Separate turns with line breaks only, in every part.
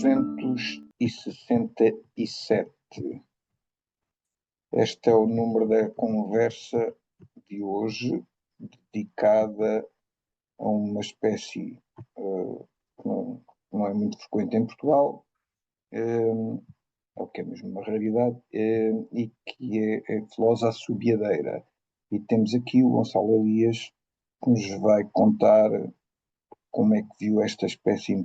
267. Este é o número da conversa de hoje, dedicada a uma espécie que não é muito frequente em Portugal, ou que é mesmo uma raridade, e que é a Flosa assobiadeira. E temos aqui o Gonçalo Elias, que nos vai contar como é que viu esta espécie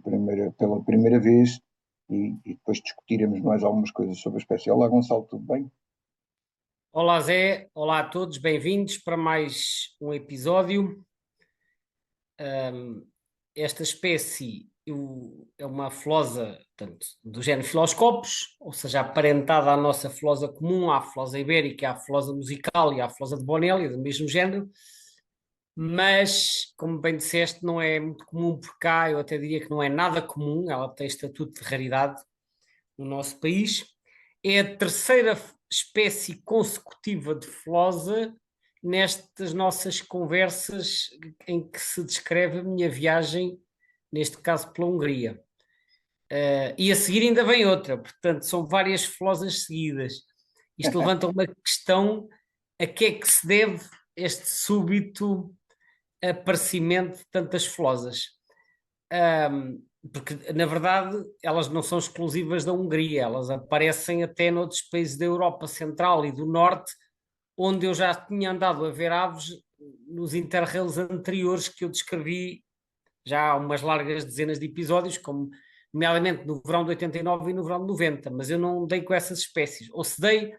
pela primeira vez, e depois discutiremos mais algumas coisas sobre a espécie. Olá, Gonçalo, tudo bem?
Olá Zé, olá a todos, bem-vindos para mais um episódio. Esta espécie é uma flosa, portanto, do género Filoscopus, ou seja, aparentada à nossa flosa comum, à flosa ibérica, à flosa musical e à flosa de Bonelli, do mesmo género, mas, como bem disseste, não é muito comum por cá, eu até diria que não é nada comum, ela tem estatuto de raridade no nosso país. É a terceira espécie consecutiva de flosa nestas nossas conversas em que se descreve a minha viagem, neste caso pela Hungria. E a seguir ainda vem outra, portanto são várias flosas seguidas. Isto levanta uma questão: a que é que se deve este súbito aparecimento de tantas flosas? Porque, na verdade, elas não são exclusivas da Hungria, elas aparecem até noutros países da Europa Central e do Norte, onde eu já tinha andado a ver aves nos interrails anteriores que eu descrevi já há umas largas dezenas de episódios, como nomeadamente no verão de 89 e no verão de 90, mas eu não dei com essas espécies, ou se dei,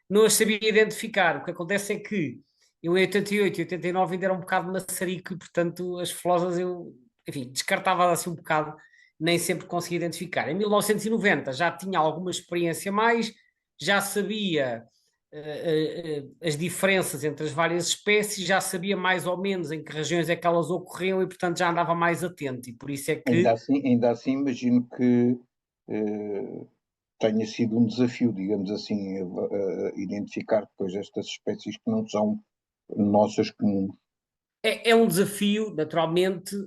não as sabia identificar. O que acontece é que eu em 88 e 89 ainda era um bocado maçarico e, portanto, as flosas eu, enfim, descartava assim um bocado, nem sempre conseguia identificar. Em 1990 já tinha alguma experiência mais, já sabia as diferenças entre as várias espécies, já sabia mais ou menos em que regiões é que elas ocorriam e, portanto, já andava mais atento. E por isso é que...
Ainda assim imagino que tenha sido um desafio, digamos assim, identificar depois estas espécies que não são nossas comuns.
É um desafio, naturalmente,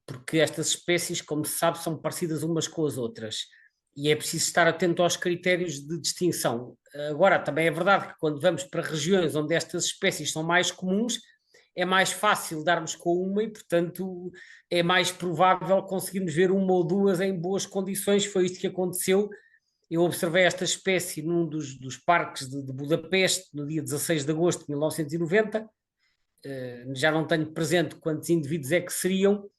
porque estas espécies, como se sabe, são parecidas umas com as outras e é preciso estar atento aos critérios de distinção. Agora, também é verdade que quando vamos para regiões onde estas espécies são mais comuns, é mais fácil darmos com uma e, portanto, é mais provável conseguirmos ver uma ou duas em boas condições. Foi isto que aconteceu. Eu observei esta espécie num dos parques de Budapeste no dia 16 de agosto de 1990. Já não tenho presente quantos indivíduos é que seriam,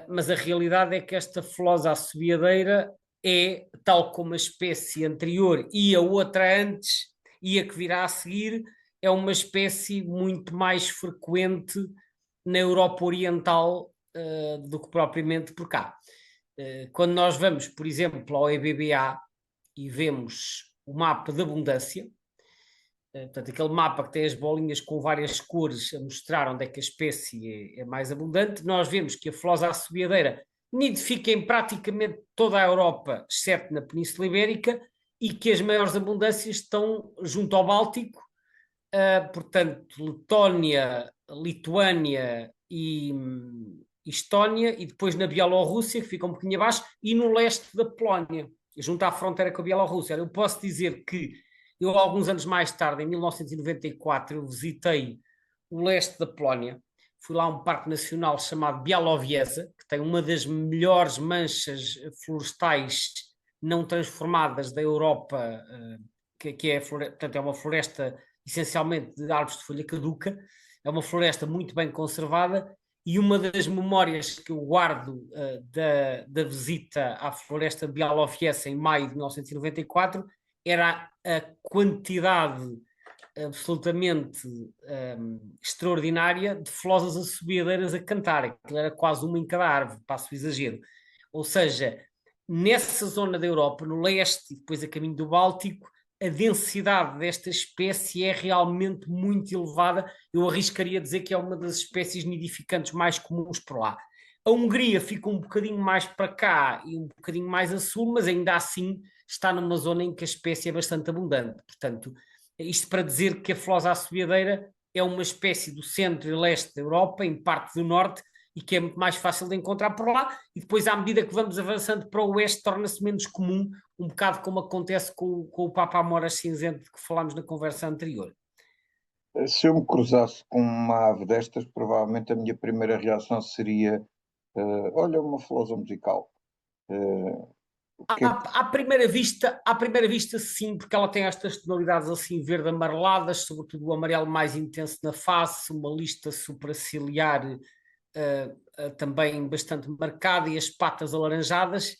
mas a realidade é que esta flosa assobiadeira é, tal como a espécie anterior e a outra antes e a que virá a seguir, é uma espécie muito mais frequente na Europa Oriental do que propriamente por cá. Quando nós vamos, por exemplo, ao EBBA e vemos o mapa de abundância, portanto, aquele mapa que tem as bolinhas com várias cores a mostrar onde é que a espécie é mais abundante, nós vemos que a flosa assobiadeira nidifica em praticamente toda a Europa, exceto na Península Ibérica, e que as maiores abundâncias estão junto ao Báltico, portanto, Letónia, Lituânia e Estónia, e depois na Bielorrússia, que fica um bocadinho abaixo, e no leste da Polónia, junto à fronteira com a Bielorrússia. Eu posso dizer que eu, alguns anos mais tarde, em 1994, eu visitei o leste da Polónia. Fui lá a um parque nacional chamado Białowieża, que tem uma das melhores manchas florestais não transformadas da Europa, que é, portanto, é uma floresta essencialmente de árvores de folha caduca. É uma floresta muito bem conservada e uma das memórias que eu guardo da visita à floresta de Białowieża em maio de 1994 era a quantidade absolutamente extraordinária de flosas assobiadeiras a cantar. Aquilo era quase uma em cada árvore, passo o exagero. Ou seja, nessa zona da Europa, no leste e depois a caminho do Báltico, a densidade desta espécie é realmente muito elevada. Eu arriscaria dizer que é uma das espécies nidificantes mais comuns por lá. A Hungria fica um bocadinho mais para cá e um bocadinho mais a sul, mas ainda assim está numa zona em que a espécie é bastante abundante. Portanto, isto para dizer que a flosa assobiadeira é uma espécie do centro e leste da Europa, em parte do norte, e que é muito mais fácil de encontrar por lá, e depois, à medida que vamos avançando para o oeste, torna-se menos comum, um bocado como acontece com o Papa Amoras cinzento que falámos na conversa anterior.
Se eu me cruzasse com uma ave destas, provavelmente a minha primeira reação seria: olha, uma flausa musical. O que é que...
À primeira vista, sim, porque ela tem estas tonalidades assim verde-amareladas, sobretudo o amarelo mais intenso na face, uma lista supraciliar também bastante marcada e as patas alaranjadas.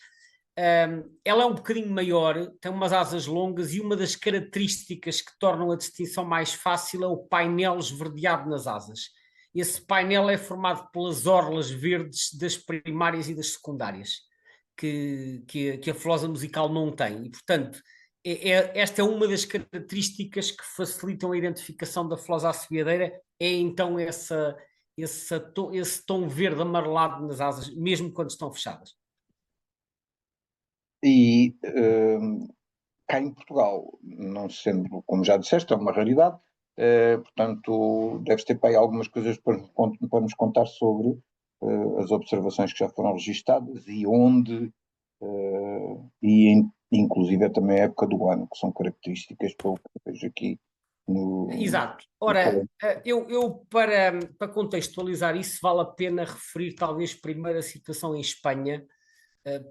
Ela é um bocadinho maior, tem umas asas longas e uma das características que tornam a distinção mais fácil é o painel esverdeado nas asas. Esse painel é formado pelas orlas verdes das primárias e das secundárias, que a flosa musical não tem. E, portanto, esta é uma das características que facilitam a identificação da flosa assobiadeira, é então esse tom verde amarelado nas asas, mesmo quando estão fechadas.
E cá em Portugal, não sendo, como já disseste, é uma raridade, portanto, deves ter para aí algumas coisas para nos contar sobre as observações que já foram registadas e onde, inclusive também a época do ano, que são características pelo que eu vejo aqui no.
Exato. Ora, eu para contextualizar isso, vale a pena referir talvez primeiro a situação em Espanha,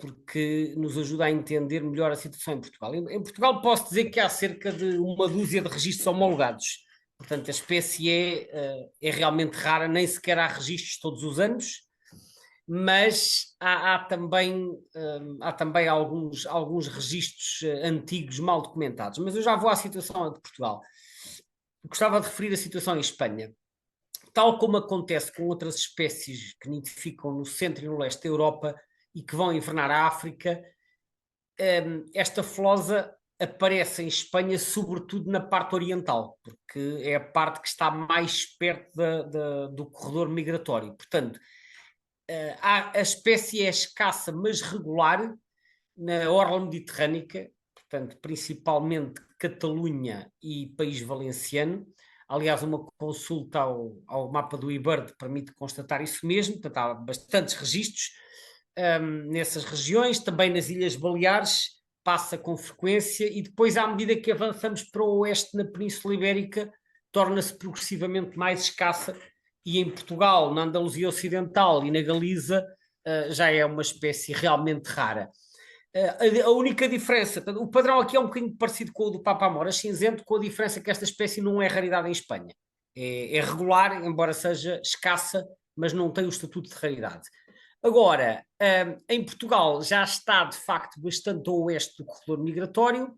porque nos ajuda a entender melhor a situação em Portugal. Em Portugal posso dizer que há cerca de uma dúzia de registros homologados. Portanto, a espécie é realmente rara, nem sequer há registros todos os anos, mas há também alguns registros antigos mal documentados. Mas eu já vou à situação de Portugal. Gostava de referir a situação em Espanha. Tal como acontece com outras espécies que nidificam no centro e no leste da Europa e que vão invernar a África, esta flosa aparece em Espanha sobretudo na parte oriental, porque é a parte que está mais perto do corredor migratório. Portanto, a espécie é escassa, mas regular na orla mediterrânica, portanto, principalmente Catalunha e País Valenciano. Aliás, uma consulta ao mapa do eBird permite constatar isso mesmo, portanto, há bastantes registros nessas regiões, também nas Ilhas Baleares, passa com frequência, e depois, à medida que avançamos para o oeste na Península Ibérica, torna-se progressivamente mais escassa, e em Portugal, na Andaluzia Ocidental e na Galiza, já é uma espécie realmente rara. A única diferença, o padrão aqui é um bocadinho parecido com o do Papa Amoras cinzento, com a diferença que esta espécie não é raridade em Espanha. É regular, embora seja escassa, mas não tem o estatuto de raridade. Agora, em Portugal já está de facto bastante ao oeste do corredor migratório,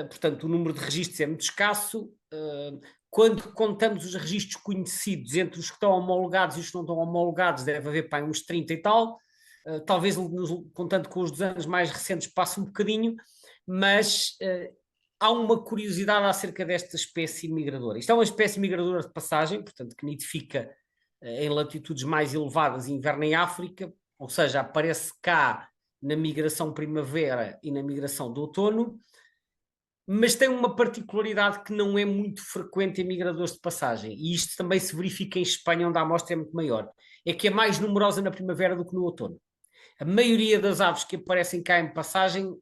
portanto o número de registros é muito escasso. Quando contamos os registros conhecidos entre os que estão homologados e os que não estão homologados, deve haver para uns 30 e tal. Talvez contando com os dos anos mais recentes passe um bocadinho, mas há uma curiosidade acerca desta espécie migradora. Isto é uma espécie migradora de passagem, portanto que nidifica em latitudes mais elevadas e inverna em África, ou seja, aparece cá na migração primavera e na migração de outono, mas tem uma particularidade que não é muito frequente em migradores de passagem, e isto também se verifica em Espanha, onde a amostra é muito maior, é que é mais numerosa na primavera do que no outono. A maioria das aves que aparecem cá em passagem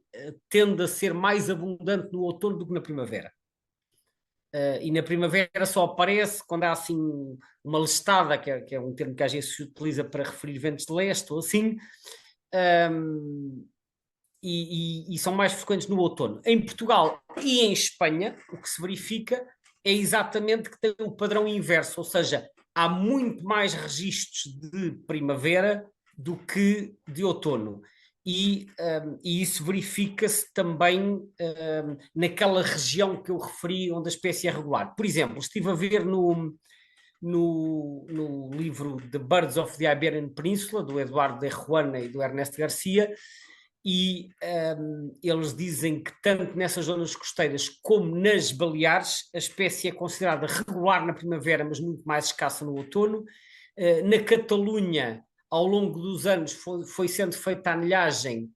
tende a ser mais abundante no outono do que na primavera. E na primavera só aparece quando há assim uma lestada, que é um termo que às vezes se utiliza para referir ventos de leste ou assim, e são mais frequentes no outono. Em Portugal e em Espanha, o que se verifica é exatamente que tem o padrão inverso, ou seja, há muito mais registros de primavera do que de outono. E isso verifica-se também naquela região que eu referi, onde a espécie é regular. Por exemplo, estive a ver no livro The Birds of the Iberian Peninsula, do Eduardo de Ruana e do Ernesto Garcia, e eles dizem que tanto nessas zonas costeiras como nas Baleares a espécie é considerada regular na primavera, mas muito mais escassa no outono. Na Catalunha, ao longo dos anos, foi sendo feita a anilhagem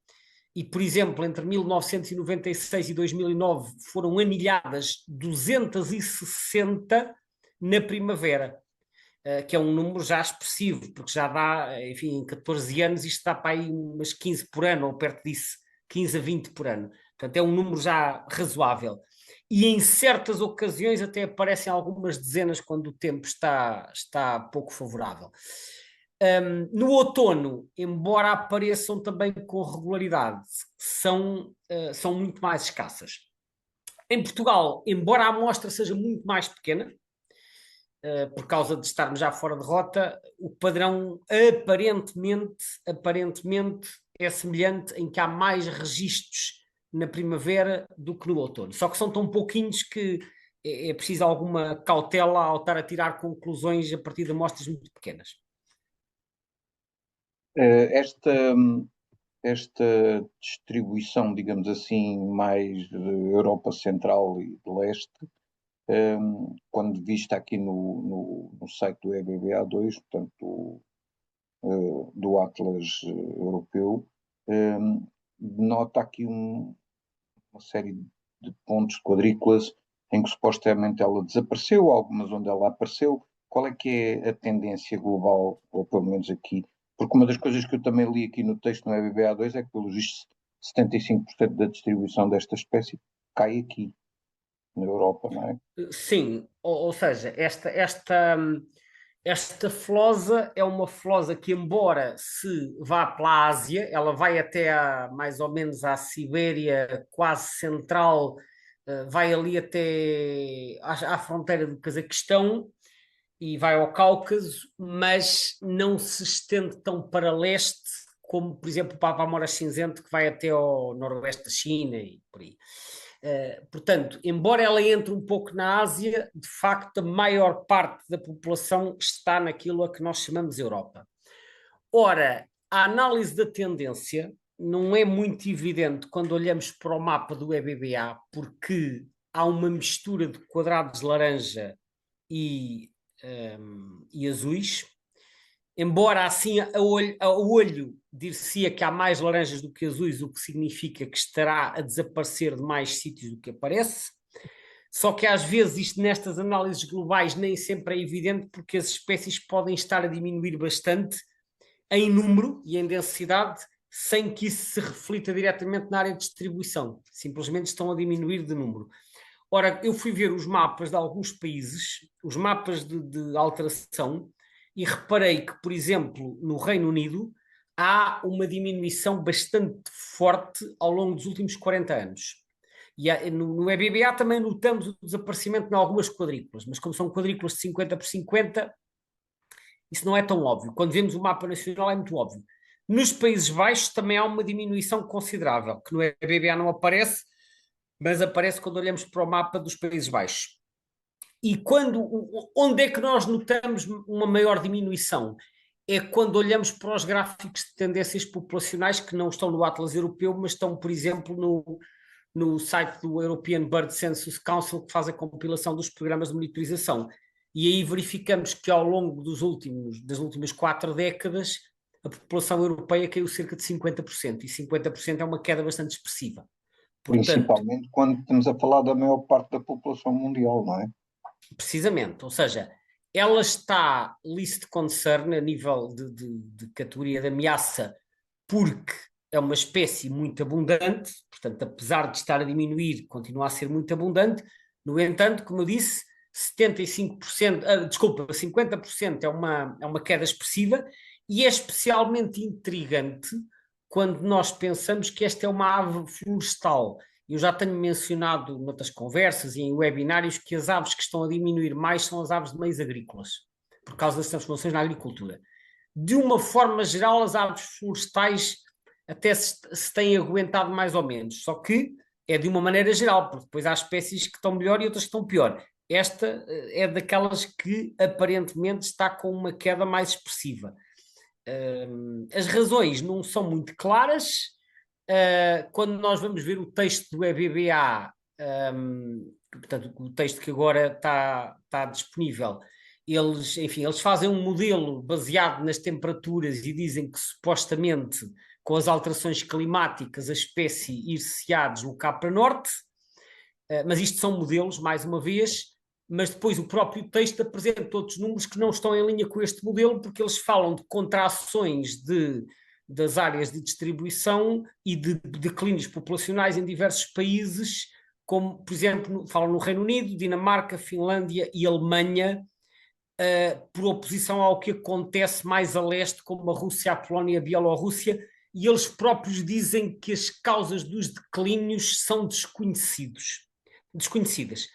e, por exemplo, entre 1996 e 2009 foram anilhadas 260 na primavera. que é um número já expressivo, porque já dá, enfim, em 14 anos isto dá para aí umas 15 por ano, ou perto disso, 15 a 20 por ano. Portanto, é um número já razoável. E em certas ocasiões até aparecem algumas dezenas quando o tempo está pouco favorável. No outono, embora apareçam também com regularidade, são muito mais escassas. Em Portugal, embora a amostra seja muito mais pequena, por causa de estarmos já fora de rota, o padrão aparentemente é semelhante, em que há mais registros na primavera do que no outono. Só que são tão pouquinhos que é preciso alguma cautela ao estar a tirar conclusões a partir de amostras muito pequenas.
Esta distribuição, digamos assim, mais de Europa Central e de Leste, quando vista aqui no site do EBBA2, portanto, do Atlas Europeu, denota aqui uma série de pontos quadrículas em que supostamente ela desapareceu, algumas onde ela apareceu. Qual é que é a tendência global, ou pelo menos aqui? Porque uma das coisas que eu também li aqui no texto no EBBA2 é que, pelos vistos, 75% da distribuição desta espécie cai aqui, na Europa, não é?
Sim, ou seja, esta flosa é uma flosa que, embora se vá pela Ásia, ela vai até mais ou menos à Sibéria, quase central, vai ali até à fronteira do Cazaquistão e vai ao Cáucaso, mas não se estende tão para leste como, por exemplo, o Papa-Amora cinzento, que vai até ao noroeste da China e por aí. Portanto, embora ela entre um pouco na Ásia, de facto a maior parte da população está naquilo a que nós chamamos Europa. Ora, a análise da tendência não é muito evidente quando olhamos para o mapa do EBBA, porque há uma mistura de quadrados laranja e azuis, embora assim a olho dir-se-ia que há mais laranjas do que azuis, o que significa que estará a desaparecer de mais sítios do que aparece. Só que às vezes isto nestas análises globais nem sempre é evidente, porque as espécies podem estar a diminuir bastante em número e em densidade, sem que isso se reflita diretamente na área de distribuição. Simplesmente estão a diminuir de número. Ora, eu fui ver os mapas de alguns países, os mapas de alteração, e reparei que, por exemplo, no Reino Unido, há uma diminuição bastante forte ao longo dos últimos 40 anos. E no EBBA também notamos o desaparecimento em algumas quadrículas, mas como são quadrículas de 50 por 50, isso não é tão óbvio. Quando vemos o mapa nacional é muito óbvio. Nos Países Baixos também há uma diminuição considerável, que no EBBA não aparece, mas aparece quando olhamos para o mapa dos Países Baixos. E onde é que nós notamos uma maior diminuição? É quando olhamos para os gráficos de tendências populacionais que não estão no Atlas Europeu, mas estão, por exemplo, no site do European Bird Census Council, que faz a compilação dos programas de monitorização. E aí verificamos que ao longo das últimas 4 décadas, a população europeia caiu cerca de 50%, e 50% é uma queda bastante expressiva. Portanto,
principalmente quando estamos a falar da maior parte da população mundial, não é?
precisamente, ou seja, ela está list concern a nível de categoria de ameaça, porque é uma espécie muito abundante, portanto, apesar de estar a diminuir, continua a ser muito abundante. No entanto, como eu disse, 50% é uma queda expressiva, e é especialmente intrigante quando nós pensamos que esta é uma ave florestal. Eu já tenho mencionado noutras conversas e em webinários que as aves que estão a diminuir mais são as aves de meios agrícolas, por causa das transformações na agricultura. De uma forma geral, as aves florestais até se têm aguentado mais ou menos, só que é de uma maneira geral, porque depois há espécies que estão melhor e outras que estão pior. Esta é daquelas que aparentemente está com uma queda mais expressiva. As razões não são muito claras. Quando nós vamos ver o texto do EBBA, portanto, o texto que agora está disponível, eles fazem um modelo baseado nas temperaturas e dizem que supostamente com as alterações climáticas a espécie ir-se-á deslocar para norte, mas isto são modelos, mais uma vez, mas depois o próprio texto apresenta outros números que não estão em linha com este modelo, porque eles falam de contrações das áreas de distribuição e de declínios populacionais em diversos países, como, por exemplo, falam no Reino Unido, Dinamarca, Finlândia e Alemanha, por oposição ao que acontece mais a leste, como a Rússia, a Polónia e a Bielorrússia, e eles próprios dizem que as causas dos declínios são desconhecidas.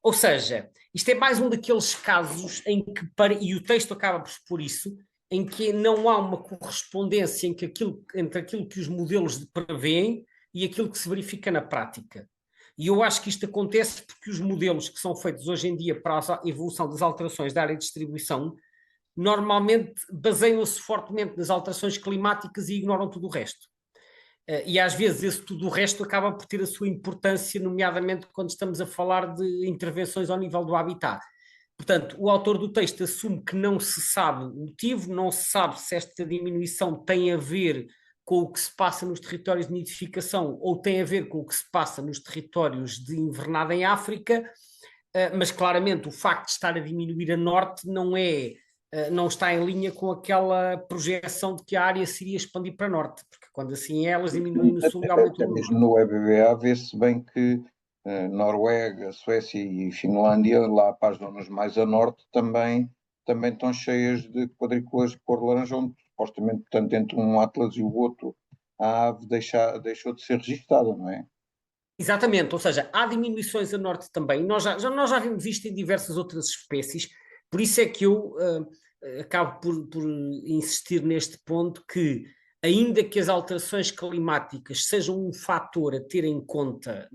Ou seja, isto é mais um daqueles casos em que, e o texto acaba por expor isso, em que não há uma correspondência entre aquilo que os modelos prevêem e aquilo que se verifica na prática. E eu acho que isto acontece porque os modelos que são feitos hoje em dia para a evolução das alterações da área de distribuição normalmente baseiam-se fortemente nas alterações climáticas e ignoram tudo o resto. E às vezes esse tudo o resto acaba por ter a sua importância, nomeadamente quando estamos a falar de intervenções ao nível do habitat. Portanto, o autor do texto assume que não se sabe o motivo, não se sabe se esta diminuição tem a ver com o que se passa nos territórios de nidificação ou tem a ver com o que se passa nos territórios de invernada em África, mas claramente o facto de estar a diminuir a norte não está em linha com aquela projeção de que a área se iria expandir para norte, porque quando assim é, elas diminuem no sul e aumentam
Até
no
mesmo
norte.
no EBBA vê-se bem que Noruega, Suécia e Finlândia, lá para as zonas mais a norte, também estão cheias de quadrículas de cor laranja, onde supostamente, portanto, entre um Atlas e o outro, a ave deixou de ser registada, não é?
Exatamente, ou seja, há diminuições a norte também. Nós já vimos isto em diversas outras espécies, por isso é que eu acabo por insistir neste ponto que, ainda que as alterações climáticas sejam um fator a ter em conta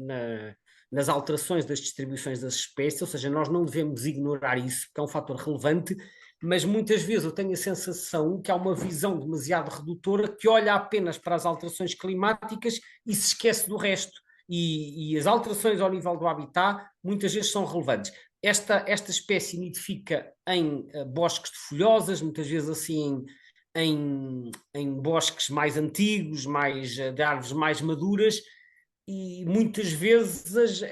nas alterações das distribuições das espécies, ou seja, nós não devemos ignorar isso, porque é um fator relevante, mas muitas vezes eu tenho a sensação que há uma visão demasiado redutora que olha apenas para as alterações climáticas e se esquece do resto. E as alterações ao nível do habitat muitas vezes são relevantes. Esta espécie nidifica em bosques de folhosas, muitas vezes assim em bosques mais antigos, de árvores mais maduras, e muitas vezes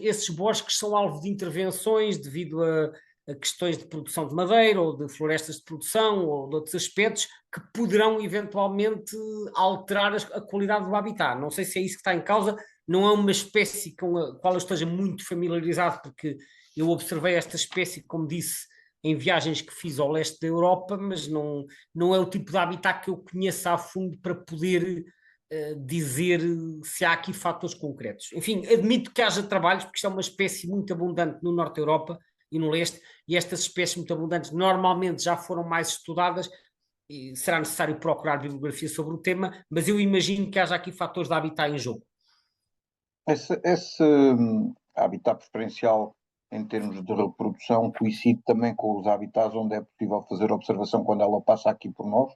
esses bosques são alvo de intervenções devido a questões de produção de madeira ou de florestas de produção ou de outros aspectos que poderão eventualmente alterar a qualidade do habitat. Não sei se é isso que está em causa, não é uma espécie com a qual eu esteja muito familiarizado, porque eu observei esta espécie, como disse, em viagens que fiz ao leste da Europa, mas não é o tipo de habitat que eu conheço a fundo para poder dizer se há aqui fatores concretos. Enfim, admito que haja trabalhos, porque isto é uma espécie muito abundante no norte da Europa e no leste, e estas espécies muito abundantes normalmente já foram mais estudadas, e será necessário procurar bibliografia sobre o tema, mas eu imagino que haja aqui fatores de habitat em jogo.
Esse habitat preferencial em termos de reprodução coincide também com os habitats onde é possível fazer observação quando ela passa aqui por nós?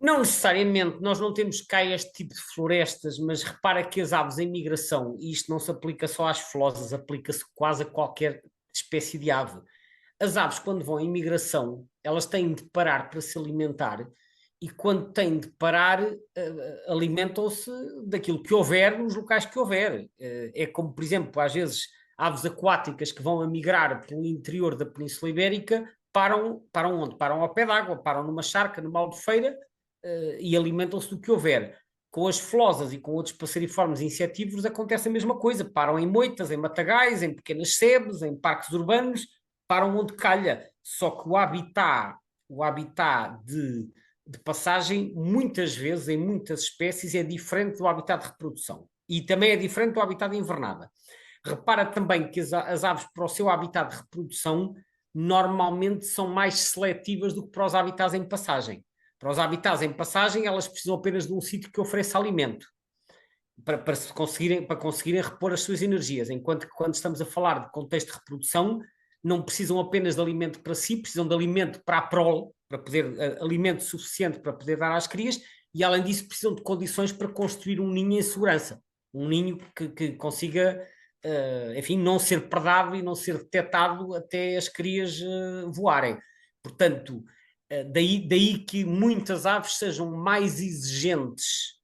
Não necessariamente, nós não temos cá este tipo de florestas, mas repara que as aves em migração, e isto não se aplica só às flosas, aplica-se quase a qualquer espécie de ave. As aves, quando vão em migração, elas têm de parar para se alimentar, e quando têm de parar, alimentam-se daquilo que houver nos locais que houver. É como, por exemplo, às vezes, aves aquáticas que vão a migrar pelo interior da Península Ibérica, param onde? Param ao pé d'água, param numa charca, numa albufeira, e alimentam-se do que houver. Com as flosas e com outros passeriformes insetívoros acontece a mesma coisa. Param em moitas, em matagais, em pequenas sebes, em parques urbanos, param onde calha. Só que o habitat de passagem, muitas vezes, em muitas espécies, é diferente do habitat de reprodução. E também é diferente do habitat de invernada. Repara também que as aves, para o seu habitat de reprodução, normalmente são mais seletivas do que para os habitats em passagem. Para os habitats em passagem, elas precisam apenas de um sítio que ofereça alimento para conseguirem repor as suas energias, enquanto que quando estamos a falar de contexto de reprodução, não precisam apenas de alimento para si, precisam de alimento para a prole, para poder, alimento suficiente para poder dar às crias, e além disso precisam de condições para construir um ninho em segurança, um ninho que consiga, enfim, não ser predado e não ser detectado até as crias voarem. Portanto, daí que muitas aves sejam mais exigentes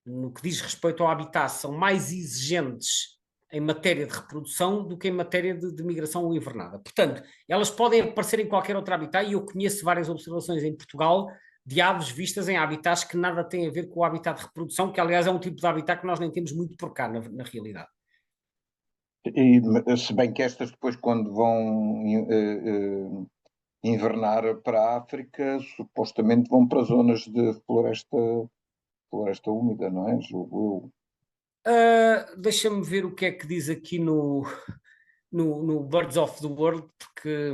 no que diz respeito ao habitat, são mais exigentes em matéria de reprodução do que em matéria de migração ou invernada. Portanto, elas podem aparecer em qualquer outro habitat e eu conheço várias observações em Portugal de aves vistas em habitats que nada têm a ver com o habitat de reprodução, que aliás é um tipo de habitat que nós nem temos muito por cá, na realidade.
E se bem que estas depois, quando vão invernar para a África, supostamente vão para zonas de floresta úmida, não é? Julgo
Deixa-me ver o que é que diz aqui no Birds of the World, porque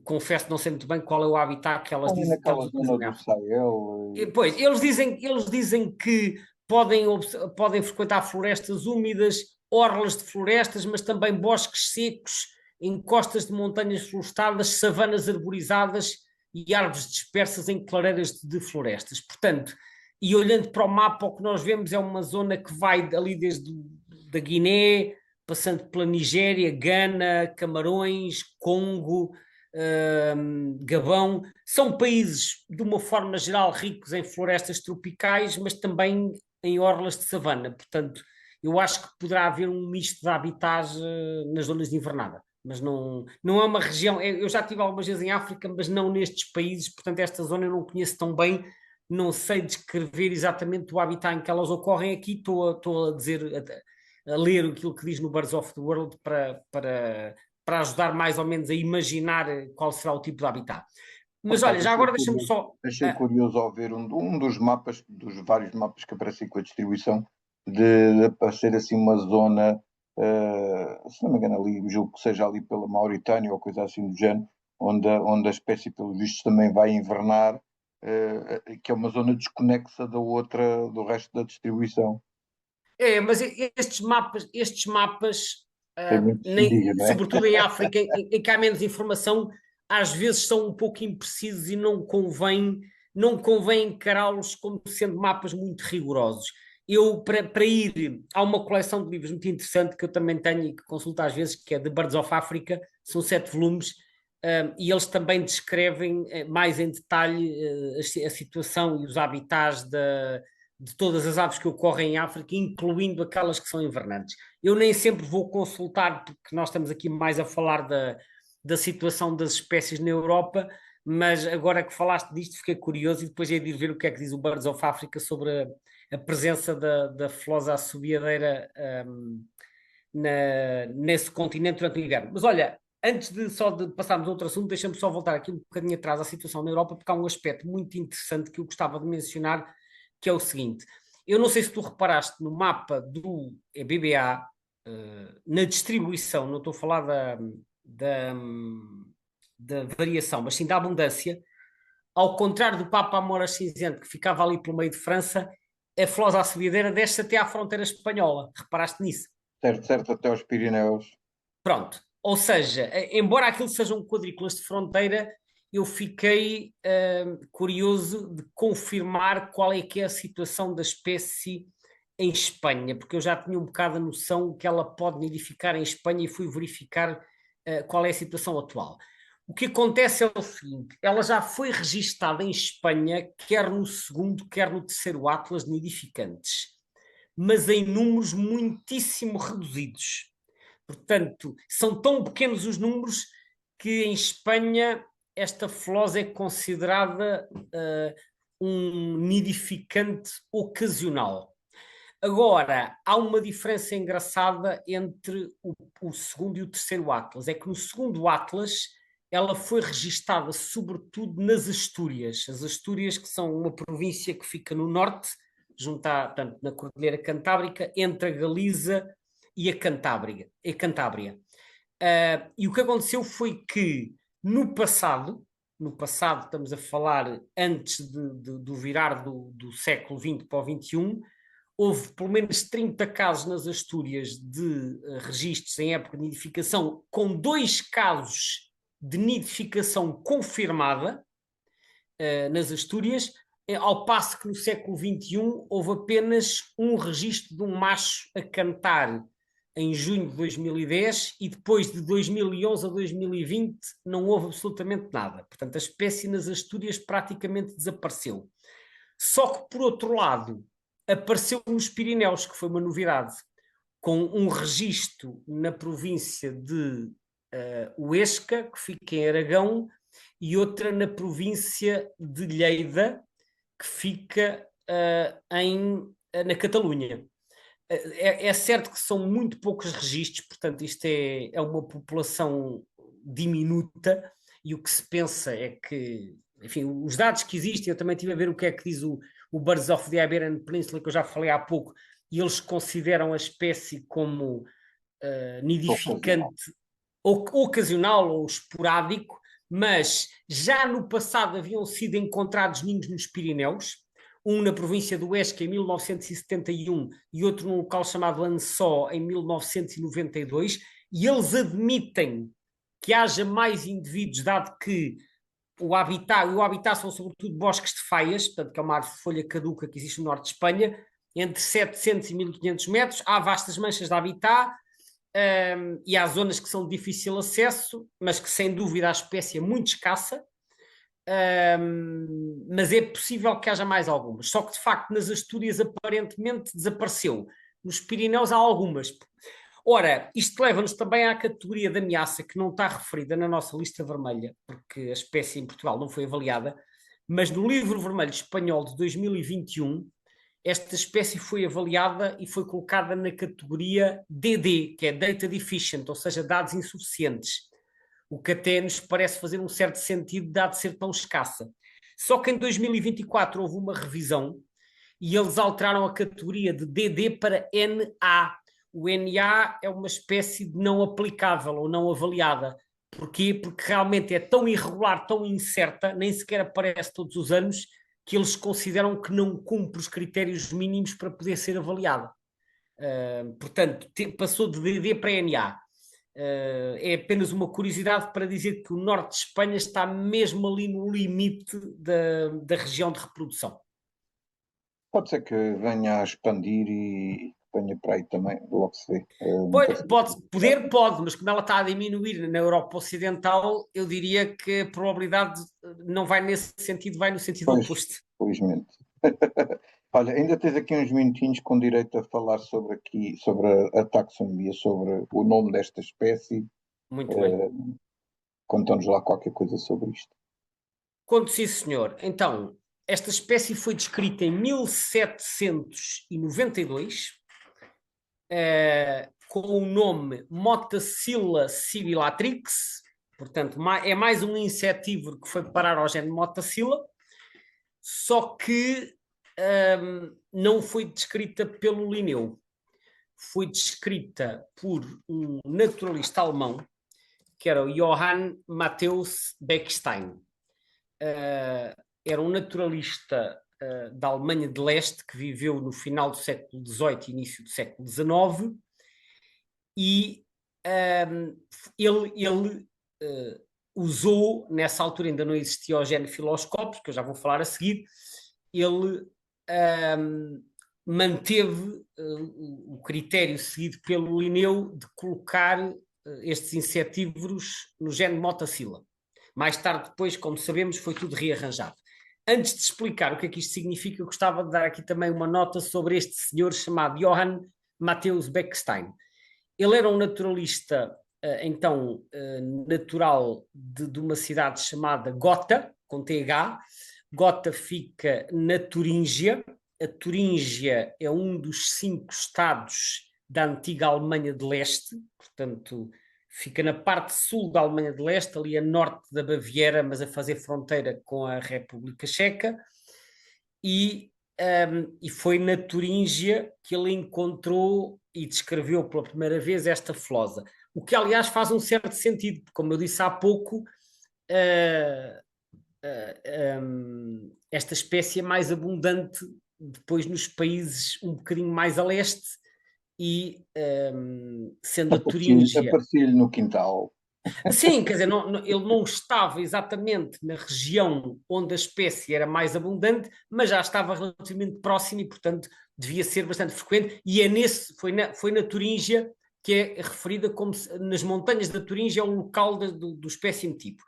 confesso que não sei muito bem qual é o habitat que elas
ali
dizem que
naquela
elas
zona
utilizam em
do
África.
Sahel.
Pois, eles dizem que podem frequentar florestas úmidas, orlas de florestas, mas também bosques secos, encostas de montanhas florestadas, savanas arborizadas e árvores dispersas em clareiras de florestas. Portanto, e olhando para o mapa, o que nós vemos é uma zona que vai ali desde da Guiné, passando pela Nigéria, Gana, Camarões, Congo, Gabão, são países, de uma forma geral, ricos em florestas tropicais, mas também em orlas de savana. Portanto, eu acho que poderá haver um misto de habitats nas zonas de invernada. Mas não é uma região. Eu já estive algumas vezes em África, mas não nestes países, portanto, esta zona eu não conheço tão bem, não sei descrever exatamente o habitat em que elas ocorrem aqui. Estou a dizer, a ler aquilo que diz no Birds of the World para ajudar mais ou menos a imaginar qual será o tipo de habitat.
Por
Mas olha,
acaso
já agora deixa-me só.
achei curioso ao ver um dos mapas, dos vários mapas que aparecem com a distribuição, de aparecer assim uma zona, se não me engano, ali, julgo que seja ali pela Mauritânia ou coisa assim do género, onde a espécie, pelos vistos, também vai invernar, que é uma zona desconexa da outra, do resto da distribuição.
Mas estes mapas,
Tem muito que se diga, não é?
sobretudo em África, em que há menos informação, às vezes são um pouco imprecisos e não convém encará-los como sendo mapas muito rigorosos. Eu, para ir, há uma coleção de livros muito interessante que eu também tenho e que consulto às vezes, que é The Birds of Africa, são 7 volumes, e eles também descrevem mais em detalhe a situação e os habitats de todas as aves que ocorrem em África, incluindo aquelas que são invernantes. Eu nem sempre vou consultar, porque nós estamos aqui mais a falar da situação das espécies na Europa, mas agora que falaste disto, fiquei curioso e depois hei de ir ver o que é que diz o Birds of Africa sobre a presença da Flosa assobiadeira nesse continente durante o inverno. Mas olha, antes de passarmos a outro assunto, deixa-me só voltar aqui um bocadinho atrás à situação na Europa, porque há um aspecto muito interessante que eu gostava de mencionar, que é o seguinte: eu não sei se tu reparaste no mapa do BBA, na distribuição, não estou a falar da, da variação, mas sim da abundância, ao contrário do Papa Amora Cinzento, que ficava ali pelo meio de França, a Flosa açubiadeira desce até à fronteira espanhola. Reparaste nisso?
Certo, certo, até aos Pirineus.
Pronto. Ou seja, embora aquilo sejam quadrículas de fronteira, eu fiquei curioso de confirmar qual é que é a situação da espécie em Espanha, porque eu já tinha um bocado a noção que ela pode nidificar em Espanha e fui verificar qual é a situação atual. O que acontece é o seguinte: ela já foi registada em Espanha, quer no segundo, quer no terceiro Atlas de nidificantes, mas em números muitíssimo reduzidos. Portanto, são tão pequenos os números que em Espanha esta flosa é considerada um nidificante ocasional. Agora, há uma diferença engraçada entre o segundo e o terceiro Atlas. É que no segundo Atlas ela foi registada sobretudo nas Astúrias. As Astúrias, que são uma província que fica no norte, portanto, na Cordilheira Cantábrica, entre a Galiza e a Cantábria. E o que aconteceu foi que no passado estamos a falar antes do virar do século XX para o XXI, houve pelo menos 30 casos nas Astúrias de registros em época de nidificação, com 2 casos de nidificação confirmada nas Astúrias, ao passo que no século XXI houve apenas um registro de um macho a cantar em junho de 2010 e depois de 2011 a 2020 não houve absolutamente nada. Portanto, a espécie nas Astúrias praticamente desapareceu. Só que, por outro lado, apareceu nos Pirineus, que foi uma novidade. com um registro na província de Huesca, que fica em Aragão, e outra na província de Lleida, que fica na Catalunha. É certo que são muito poucos registros, portanto, isto é uma população diminuta, e o que se pensa é que, enfim, os dados que existem, eu também estive a ver o que é que diz o Birds of the Iberian Peninsula, que eu já falei há pouco, e eles consideram a espécie como nidificante ocasional ou esporádico, mas já no passado haviam sido encontrados ninhos nos Pirineus, um na província do Huesca em 1971 e outro num local chamado Ansó em 1992, e eles admitem que haja mais indivíduos, dado que o habitat são sobretudo bosques de faias, portanto, que é uma árvore de folha caduca que existe no norte de Espanha, entre 700 e 1500 metros, há vastas manchas de habitat, e há zonas que são de difícil acesso, mas que sem dúvida a espécie é muito escassa, mas é possível que haja mais algumas. Só que de facto nas Astúrias aparentemente desapareceu. Nos Pirineus há algumas. Ora, isto leva-nos também à categoria de ameaça, que não está referida na nossa lista vermelha, porque a espécie em Portugal não foi avaliada, mas no livro vermelho espanhol de 2021, esta espécie foi avaliada e foi colocada na categoria DD, que é Data Deficient, ou seja, dados insuficientes, o que até nos parece fazer um certo sentido, dado ser tão escassa. Só que em 2024 houve uma revisão e eles alteraram a categoria de DD para NA. O NA é uma espécie de não aplicável ou não avaliada. Porquê? Porque realmente é tão irregular, tão incerta, nem sequer aparece todos os anos, que eles consideram que não cumpre os critérios mínimos para poder ser avaliada. Portanto, passou de DD para NA. É apenas uma curiosidade para dizer que o norte de Espanha está mesmo ali no limite da região de reprodução.
Pode ser que venha a expandir e venha para aí também, logo se vê.
Pode, mas como ela está a diminuir na Europa Ocidental, eu diria que a probabilidade não vai nesse sentido, vai no sentido
Pois,
oposto.
felizmente. Olha, ainda tens aqui uns minutinhos com direito a falar sobre a taxonomia, sobre o nome desta espécie.
Muito bem.
Conta-nos lá qualquer coisa sobre isto.
Conto sim, senhor. Então, esta espécie foi descrita em 1792, com o nome Motacilla sibilatrix, portanto, é mais um insetívoro que foi parar ao género Motacilla, só que não foi descrita pelo Linneu. Foi descrita por um naturalista alemão, que era o Johann Matthäus Beckstein. Era um naturalista da Alemanha de Leste, que viveu no final do século XVIII e início do século XIX, e ele usou, nessa altura ainda não existia o género Filoscopus, que eu já vou falar a seguir, ele manteve o critério seguido pelo Linneu de colocar estes insetívoros no género Motacilla. Mais tarde, depois, como sabemos, foi tudo rearranjado. Antes de explicar o que é que isto significa, eu gostava de dar aqui também uma nota sobre este senhor chamado Johann Matthäus Beckstein. Ele era um naturalista, então, natural de uma cidade chamada Gotha, com TH. Gotha fica na Turíngia. A Turíngia é um dos 5 estados da antiga Alemanha de Leste, portanto, fica na parte sul da Alemanha de Leste, ali a norte da Baviera, mas a fazer fronteira com a República Checa, e foi na Turíngia que ele encontrou e descreveu pela primeira vez esta flosa. O que, aliás, faz um certo sentido, porque, como eu disse há pouco, esta espécie é mais abundante depois nos países um bocadinho mais a leste, e sendo a Turíngia...
Aparecia-lhe no quintal.
Sim, quer dizer, ele não estava exatamente na região onde a espécie era mais abundante, mas já estava relativamente próximo e, portanto, devia ser bastante frequente, e foi na Turíngia, que é referida como nas montanhas da Turíngia, é o local do espécime tipo.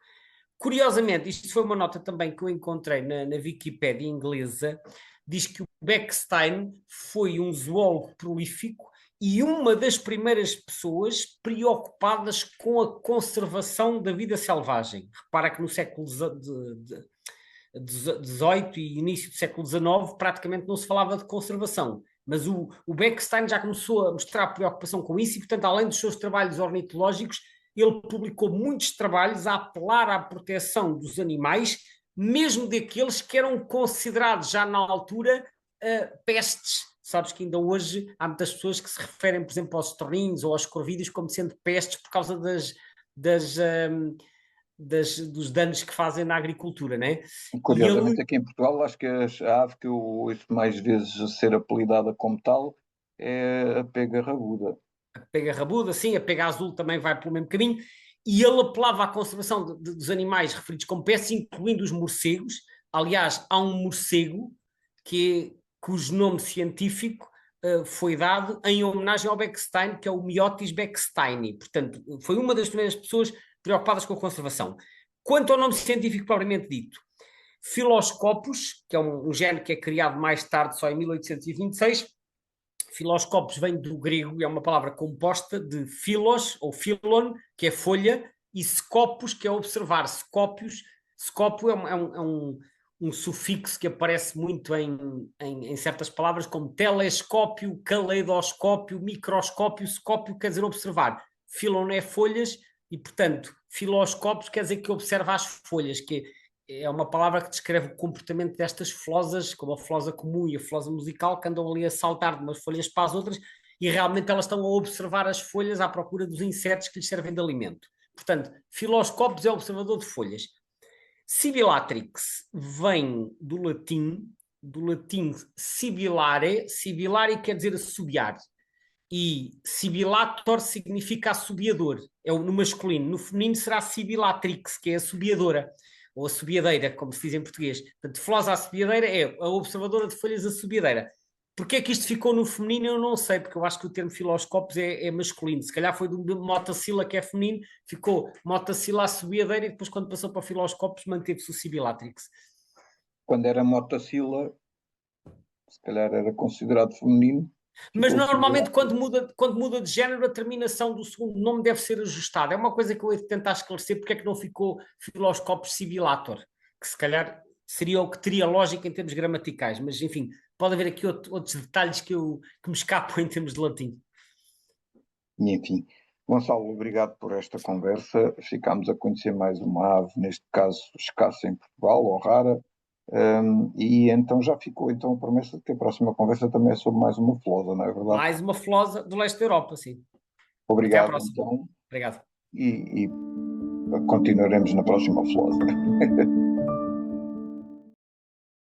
Curiosamente, isto foi uma nota também que eu encontrei na Wikipédia inglesa, diz que o Beckstein foi um zoólogo prolífico e uma das primeiras pessoas preocupadas com a conservação da vida selvagem. Repara que no século XVIII e início do século XIX praticamente não se falava de conservação, mas o Beckstein já começou a mostrar preocupação com isso e, portanto, além dos seus trabalhos ornitológicos, ele publicou muitos trabalhos a apelar à proteção dos animais, mesmo daqueles que eram considerados já na altura pestes. Sabes que ainda hoje há muitas pessoas que se referem, por exemplo, aos torrinhos ou aos corvídeos como sendo pestes por causa dos danos que fazem na agricultura, né?
Curiosamente, aqui em Portugal, acho que a ave que eu ouço mais vezes ser apelidada como tal é a pega rabuda.
A pega rabuda, sim, a pega azul também vai pelo mesmo caminho, e ele apelava à conservação dos animais referidos como pestes, incluindo os morcegos. Aliás, há um morcego cujo nome científico foi dado em homenagem ao Beckstein, que é o Myotis becksteini. Portanto, foi uma das primeiras pessoas preocupadas com a conservação. Quanto ao nome científico propriamente dito, Filoscopus, que é um género que é criado mais tarde, só em 1826. Filoscopus vem do grego, é uma palavra composta de philos, ou philon, que é folha, e scopus, que é observar. Scopio é um sufixo que aparece muito em certas palavras, como telescópio, caleidoscópio, microscópio. Scópio quer dizer observar. Philon é folhas, e, portanto, filoscopus quer dizer que observa as folhas, que é uma palavra que descreve o comportamento destas flosas, como a flosa comum e a flosa musical, que andam ali a saltar de umas folhas para as outras, e realmente elas estão a observar as folhas à procura dos insetos que lhes servem de alimento. Portanto, Filoscopus é observador de folhas. Sibilatrix vem do latim sibilare quer dizer assobiar, e sibilator significa assobiador, é no masculino. No feminino será sibilatrix, que é assobiadora, ou assobiadeira, como se diz em português. Portanto, flosa assobiadeira é a observadora de folhas assobiadeira. Porquê é que isto ficou no feminino? Eu não sei, porque eu acho que o termo filoscopos é masculino. Se calhar foi de motacila, que é feminino, ficou motacila assobiadeira, e depois, quando passou para filoscopos, manteve-se o sibilatrix.
Quando era motacila, se calhar era considerado feminino.
Mas normalmente quando muda de género, a terminação do segundo nome deve ser ajustada. É uma coisa que eu hei de tentar esclarecer porque é que não ficou Filoscopus sibilator, que se calhar seria o que teria lógica em termos gramaticais, mas enfim, pode haver aqui outros detalhes que me escapam em termos de latim.
E, enfim, Gonçalo, obrigado por esta conversa. Ficámos a conhecer mais uma ave, neste caso escassa em Portugal, ou rara. E então já ficou então a promessa de que a próxima conversa também é sobre mais uma flosa, não é verdade?
Mais uma flosa do leste da Europa, sim. Até à
Obrigado,
próxima.
então,
Obrigado.
e continuaremos na próxima flosa.